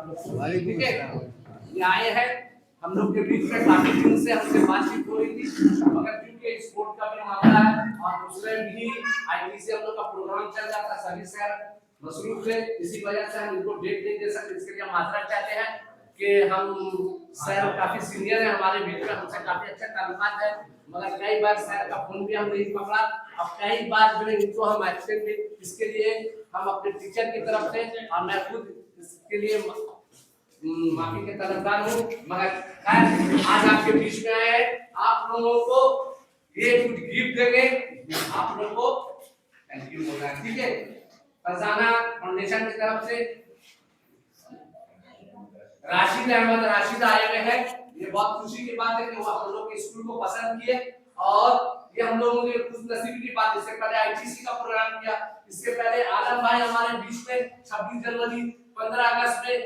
आप लोग, ठीक है। ये आए हैं हम लोग के बीच में, काफी दिन से हमसे बातचीत हो रही थी, मगर क्योंकि स्पोर्ट का भी मामला है और उसमें भी आईटी से हम लोग का प्रोग्राम चल रहा था, सभी सर मसरूफ थे, इसी वजह से हम इनको डेट नहीं दे सकते। इसके लिए माजरत चाहते हैं कि हम सर काफी सीनियर है हमारे बीच में, हमसे काफी अच्छा ताल्लुकात है, मगर कई बार सर का फोन भी हम नहीं पकड़ा। अब कई बार जो है इनको हम एक्सेप्ट भी, इसके लिए हम अपने टीचर की तरफ से और मैं खुद इसके लिए माफी के तलबदार हूँ। मगर आज आपके बीच में आए, आप लोगों को ये कुछ गिफ्ट देंगे, आप लोगों को थैंक यू बोलना है, ठीक है। फरजाना फाउंडेशन की तरफ से राशिद अहमद राशिद आए हुए हैं। ये बहुत खुशी की बात है कि वो हम लोग के स्कूल को पसंद किए और ये हम लोगों के खुश नसीबी की बात। इससे पहले आईटीसी का प्रोग्राम किया, इससे पहले आलम भाई हमारे बीच में 26 जनवरी 15 अगस्त में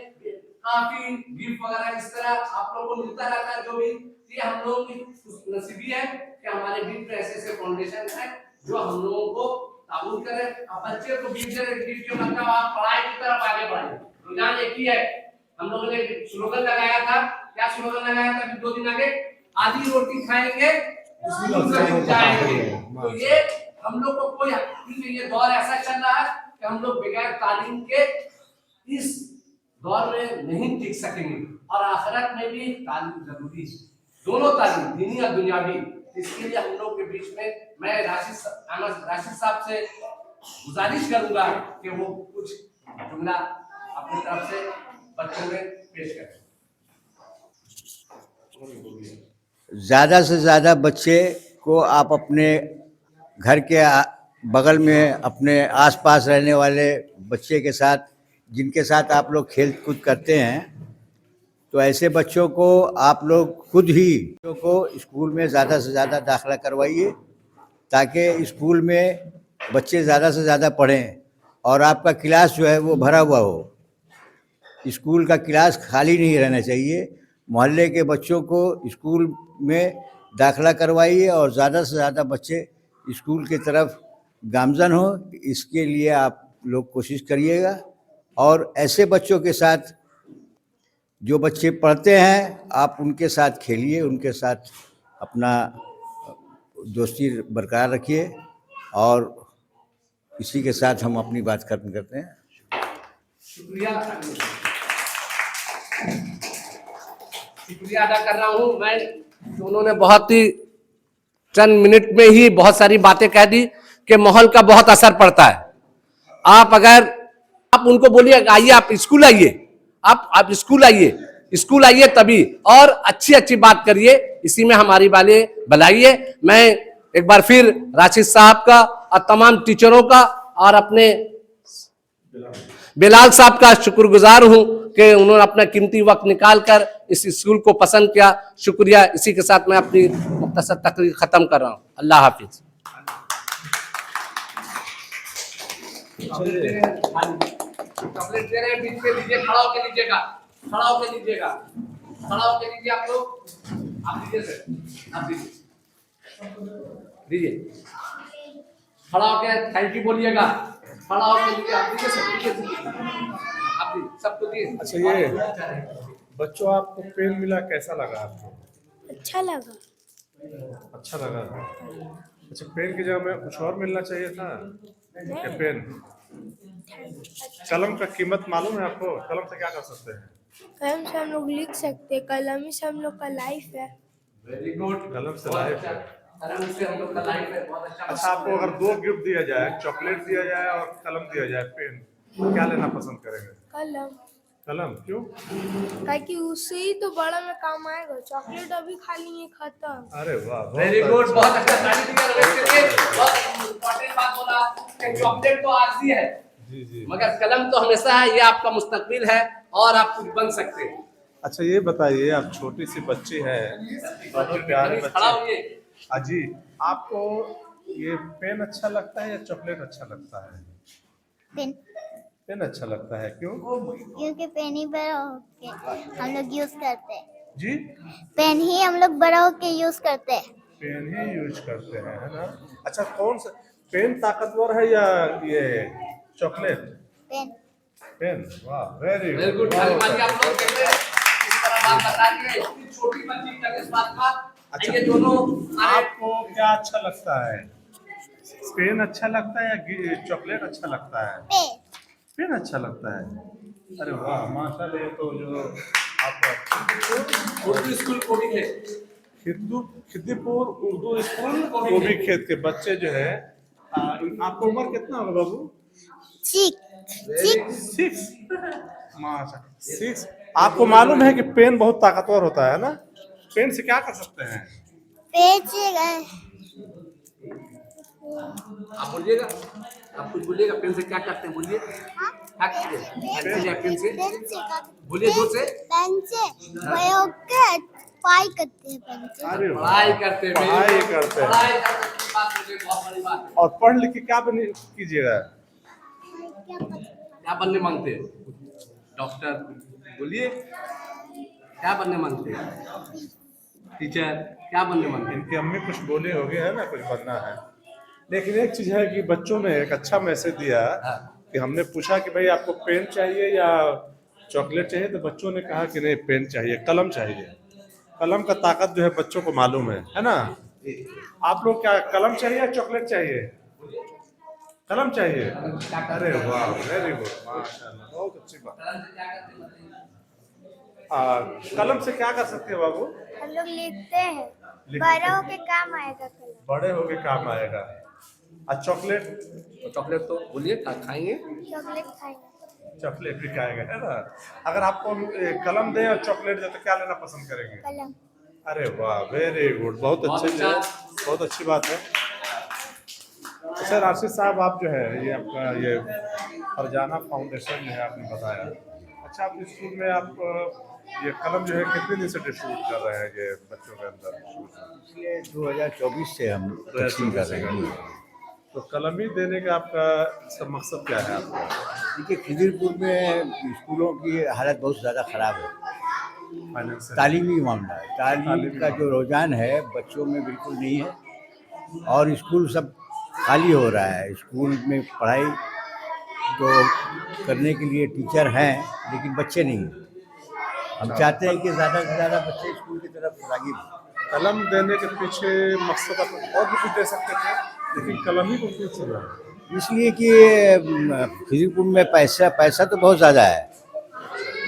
काफी गिफ्ट वगैरह इस तरह आप लोगों को मिलता रहता है। जो भी ये हम लोगों की खुश नसीबी है कि हमारे बीच में ऐसे फाउंडेशन है जो हम लोगों को ताबूत करे। अब बच्चे को गिफ्ट के मतलब आप पढ़ाई की तरफ आगे बढ़े। रुझान एक ही है, हम लोगों ने स्लोगन लगाया था, क्या स्लोगन लगाया था अभी 2 दिन आगे, आधी रोटी खाएंगे जाएंगे। तो ये हम लोग को कोई ये दौर ऐसा चल रहा है कि हम लोग बगैर तालीम के इस दौर में नहीं टिक सकेंगे और आखिरत में भी तालीम जरूरी है, दोनों तालीम दीनी और दुनियावी। इसके लिए हम लोग के बीच में मैं राशिद साहब से गुजारिश करूंगा कि वो कुछ जुमला अपनी तरफ से बच्चों में पेश करें। ज़्यादा से ज़्यादा बच्चे को आप अपने घर के बगल में अपने आसपास रहने वाले बच्चे के साथ, जिनके साथ आप लोग खेल कूद करते हैं, तो ऐसे बच्चों को आप लोग खुद ही बच्चों को स्कूल में ज़्यादा से ज़्यादा दाखिला करवाइए, ताकि स्कूल में बच्चे ज़्यादा से ज़्यादा पढ़ें और आपका क्लास जो है वो भरा हुआ हो। स्कूल का क्लास खाली नहीं रहना चाहिए। मोहल्ले के बच्चों को स्कूल में दाखिला करवाइए और ज़्यादा से ज़्यादा बच्चे स्कूल की तरफ गामजन हो, इसके लिए आप लोग कोशिश करिएगा। और ऐसे बच्चों के साथ जो बच्चे पढ़ते हैं आप उनके साथ खेलिए, उनके साथ अपना दोस्ती बरकरार रखिए। और इसी के साथ हम अपनी बात खत्म करते हैं। शुक्रिया अदा कर रहा हूँ मैं। उन्होंने बहुत ही चंद मिनट में ही बहुत सारी बातें कह दी कि माहौल का बहुत असर पड़ता है। आप अगर आप उनको बोलिए आइए, आप स्कूल आइए, आप स्कूल आइए तभी, और अच्छी अच्छी बात करिए, इसी में हमारी वाले भलाई है। मैं एक बार फिर राशिद साहब का और तमाम टीचरों का और अपने बिलाल साहब का शुक्रगुजार हूं कि उन्होंने अपना कीमती वक्त निकालकर इस स्कूल को पसंद किया। शुक्रिया। इसी के साथ मैं अपनी मुख्तसर तकरीर खत्म कर रहा हूं। अल्लाह हाफिज। चॉकलेट दे रहे हैं, बीच में लीजिए, खड़ा होकर लीजिएगा, खड़ा होकर लीजिएगा, खड़ा होकर लीजिए आप लोग, आप लीजिए सर, आप लीजिए, खड़ा होकर थैंक यू बोलिएगा, खड़ा होकर लीजिए, आप लीजिए सर, आप सबको दिए। अच्छा, ये बच्चों आपको पेन मिला, कैसा लगा आपको? अच्छा लगा। अच्छा लगा। अच्छा, पेन की जगह में कुछ और मिलना चाहिए था क्या? पेन, कलम का कीमत मालूम है आपको? कलम से क्या कर सकते हैं? कलम से हम लोग लिख सकते हैं, कलम से हम लोग का लाइफ है। Very good. कलम से लाइफ है। कलम से हम लोग का लाइफ है, बहुत अच्छा। अच्छा, आपको अगर 2 गिफ्ट दिया जाए, चॉकलेट दिया जाए और कलम दिया जाए, पेन, तो क्या लेना पसंद करेंगे? कलम। कलम क्यों? ताकि उससे ही तो बड़ा में काम आएगा, चॉकलेट अभी खा लिए खत्म। अरे वाह, वेरी गुड, बहुत अच्छा। ताली दीजिए रमेश के लिए, बहुत इंपॉर्टेंट बात बोला कि चॉकलेट तो आरजी है जी जी, मगर कलम तो हमेशा है, ये आपका मुस्तकबिल है और आप कुछ बन सकते हैं। अच्छा, ये बताइए, आप छोटी सी बच्ची है, बहुत प्यारे बच्चे। अजी, आपको ये पेन अच्छा लगता है या चॉकलेट अच्छा लगता है? पेन। पेन अच्छा लगता है, क्यों? क्योंकि पेन ही बड़ा होके हम लोग यूज करते हैं। जी, पेन ही हम लोग बड़ा होके यूज करते हैं। पेन ही यूज करते हैं, है ना? अच्छा, कौन सा पेन ताकतवर है या ये चॉकलेट? पेन। पेन, वाह, वेरी वेरी गुड। खाली मानिए आप लोग कहते हैं इस तरह बात बता दिए, इतनी छोटी बच्ची तक इस बात का। अच्छा, ये दोनों हमारे आपको क्या अच्छा लगता है? पेन अच्छा लगता है या चॉकलेट अच्छा लगता है? पेन अच्छा लगता है। अरे वाह, माशाल्लाह, ये तो जो आपका उर्दू स्कूल को भी थे। खिद्दीपुर उर्दू स्कूल कोबी खेत के बच्चे जो है, आपको उम्र कितना होगा बाबू? 6। माशा 6। आपको मालूम है कि पेन बहुत ताकतवर होता है ना? पेन से क्या कर सकते हैं? आप बोलिएगा, आप कुछ बोलिएगा, पेन से क्या करते हैं बोलिए, क्या करते हैं पेन से, बोलिए जोर से। पढ़ाई करते हैं पेन से। अरे वाह, पढ़ाई करते हैं, पढ़ाई करते हैं। पढ़ाई करते हैं, बात मुझे बहुत बड़ी बात है। और पढ़ लिख के क्या कीजिएगा? क्या बनने मांगते हैं? डॉक्टर बोलिए, क्या बनने मांगते हैं? टीचर, क्या बनने मांगते हैं? इनकी अम्मी कुछ बोली होगी, है ना, कुछ बनना है। लेकिन एक चीज है कि बच्चों ने एक अच्छा मैसेज दिया कि हमने पूछा कि भाई आपको पेन चाहिए या चॉकलेट चाहिए, तो बच्चों ने कहा कि नहीं, पेन चाहिए, कलम चाहिए। कलम का ताकत जो है बच्चों को मालूम है ना? आप लोग क्या कलम चाहिए या चॉकलेट चाहिए? कलम चाहिए। अरे वाह, वेरी गुड, माशाल्लाह, बहुत अच्छी बात। कलम से क्या कर सकते हैं बाबू? हम लोग लिखते हैं, बड़े होके काम आएगा कलम। बड़े होके काम आएगा। और चॉकलेट? चॉकलेट तो बोलिए खाएंगे। चॉकलेट खाएंगे। चॉकलेट भी खाएगा, है ना? अगर आपको कलम दे और चॉकलेट दे तो क्या लेना पसंद करेंगे? कलम। अरे वाह, वेरी गुड, बहुत अच्छे से, बहुत अच्छी बात है। सर राशिद साहब, आप जो है ये आपका ये फरजाना फाउंडेशन जो है आपने बताया, अच्छा, आप स्कूल में आप ये कलम जो है कितने दिन से डिस्ट्रीब्यूट कर रहे हैं ये बच्चों के अंदर? ये 2024 से हम तकसीम कर रहे हैं। तो कलम ही देने का आपका सब मकसद क्या है आपका? देखिए, खिदिरपुर में स्कूलों की हालत बहुत ज़्यादा ख़राब है। फाइनेंशियल तालीमी मामला है, तालीम का जो रुझान है बच्चों में बिल्कुल नहीं है, और स्कूल सब खाली हो रहा है। स्कूल में पढ़ाई तो करने के लिए टीचर हैं, लेकिन बच्चे नहीं हैं। हम चाहते हैं कि ज़्यादा से ज़्यादा बच्चे स्कूल की तरफ राग़िब हों। कलम देने के पीछे मकसद आप और भी कुछ दे सकते थे, लेकिन कलम ही को क्यों चुना? इसलिए कि खिदिरपुर में पैसा तो बहुत ज़्यादा है,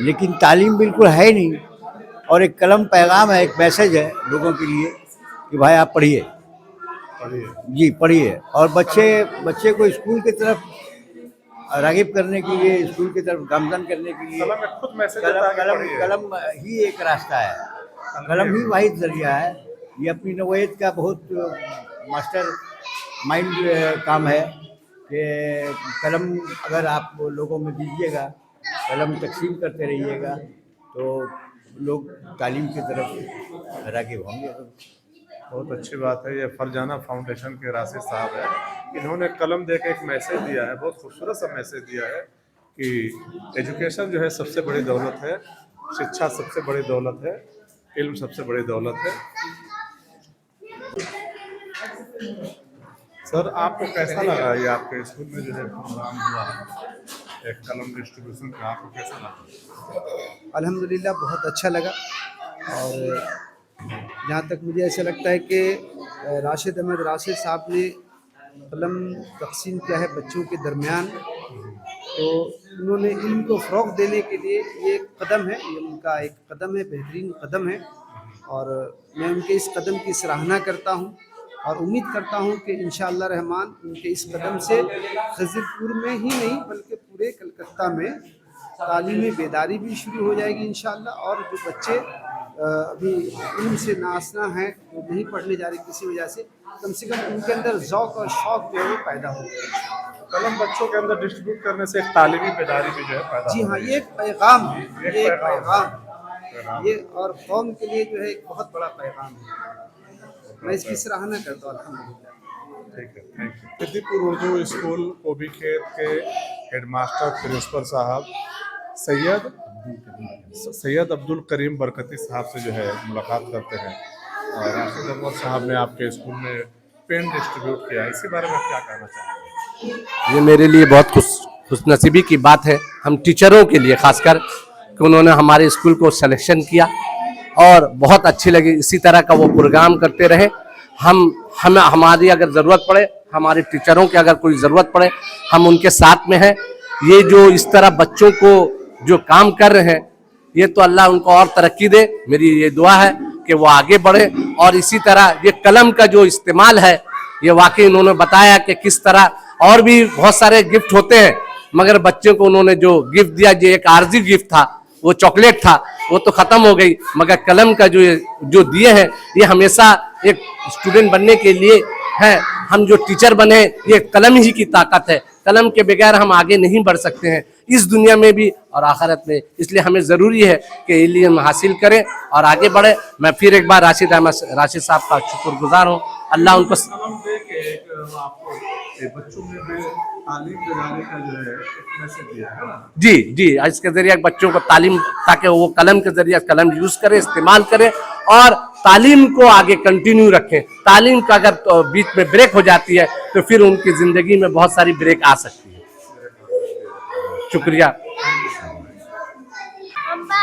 लेकिन तालीम बिल्कुल है नहीं। और एक कलम पैगाम है, एक मैसेज है लोगों के लिए कि भाई आप पढ़िए, जी पढ़िए। और बच्चे को स्कूल की तरफ राग़िब करने के लिए, स्कूल की तरफ गामजन करने के लिए कलम में खुद मैसेज देता है कि पढ़िए। कलम ही एक रास्ता है, कलम ही वाहिद जरिया है। ये अपनी नौयत का बहुत मास्टर माइंड काम है कि कलम अगर आप लोगों में दीजिएगा, कलम तकसीम करते रहिएगा, तो लोग तालीम की तरफ राग़िब होंगे। बहुत अच्छी बात है। ये फरजाना फाउंडेशन के राशिद साहब है, इन्होंने कलम दे के एक मैसेज दिया है, बहुत खूबसूरत सा मैसेज दिया है कि एजुकेशन जो है सबसे बड़ी दौलत है, शिक्षा सबसे बड़ी दौलत है, इल्म सबसे बड़ी दौलत है। सर, आपको कैसा लगा ये आपके स्कूल में जो है प्रोग्राम हुआ, एक कलम डिस्ट्रीब्यूशन का, आपको कैसा लगा? अल्हम्दुलिल्लाह बहुत अच्छा लगा। और जहाँ तक मुझे ऐसा लगता है कि राशिद अहमद राशिद साहब ने कलम तक़सीम किया है बच्चों के दरमियान, तो उन्होंने इल्म को फ़रोग़ देने के लिए ये एक कदम है, ये उनका एक कदम है, बेहतरीन कदम है। और मैं उनके इस कदम की सराहना करता हूँ और उम्मीद करता हूँ कि इंशाअल्लाह रहमान उनके इस कदम से खिज़िरपुर में ही नहीं बल्कि पूरे कलकत्ता में तालीमी बेदारी भी शुरू हो जाएगी इंशाअल्लाह। और जो बच्चे अभी इल्म से नाआसना हैं, वो नहीं पढ़ने जा रहे किसी वजह से कम उनके अंदर ज़ौक़ और शौक़ जो है वो पैदा हो गया। कलम बच्चों के अंदर डिस्ट्रीब्यूट करने से एक तालीमी बेदारी भी जो है पैदा जी हो हाँ, रही ये है। एक पैगाम है, एक ये एक पैगाम। पैगाम ये और कौम के लिए जो है एक बहुत बड़ा पैगाम है। मैं इसकी सराहना करता हूँ अल्हम्दुलिल्लाह। ठीक है, थैंक यू। खिद्दीपुर उर्दू स्कूल कोबी खेत के हेडमास्टर प्रिंसिपल साहब सैयद अब्दुल करीम बरकती साहब से जो है मुलाकात करते हैं। और राशिद अहमद साहब ने आपके स्कूल में पेन डिस्ट्रीब्यूट किया, इसके बारे में क्या कहना चाहेंगे? ये मेरे लिए बहुत खुशनसीबी की बात है हम टीचरों के लिए, खासकर कि उन्होंने हमारे स्कूल को सिलेक्शन किया और बहुत अच्छी लगी। इसी तरह का वो प्रोग्राम करते रहे। हमें हमारी अगर ज़रूरत पड़े, हमारे टीचरों की अगर कोई ज़रूरत पड़े, हम उनके साथ में हैं। ये जो इस तरह बच्चों को जो काम कर रहे हैं, ये तो अल्लाह उनको और तरक्की दे। मेरी ये दुआ है कि वो आगे बढ़े। और इसी तरह ये कलम का जो इस्तेमाल है, ये वाकई उन्होंने बताया कि किस तरह और भी बहुत सारे गिफ्ट होते हैं, मगर बच्चों को उन्होंने जो गिफ्ट दिया, जो एक आर्जी गिफ्ट था, वो चॉकलेट था, वो तो खत्म हो गई, मगर कलम का जो दिए हैं, ये हमेशा एक स्टूडेंट बनने के लिए है। हम जो टीचर बने, ये कलम ही की ताकत है। कलम के बगैर हम आगे नहीं बढ़ सकते हैं, इस दुनिया में भी और आखिरत में। इसलिए हमें ज़रूरी है कि इल्म हासिल करें और आगे बढ़े। मैं फिर एक बार राशिद साहब का शुक्रगुजार हूँ। अल्लाह उनको कलम दे के एक आपको बच्चों में भी तालीम दिलाने का जो है एक मैसेज दिया है ना। जी जी, इसके जरिए बच्चों को तालीम, ताकि वो कलम के जरिए कलम यूज करें, इस्तेमाल करें और तालीम को आगे कंटिन्यू रखें। तालीम का अगर तो बीच में ब्रेक हो जाती है तो फिर उनकी जिंदगी में बहुत सारी ब्रेक आ सकती है। शुक्रिया। अब्बा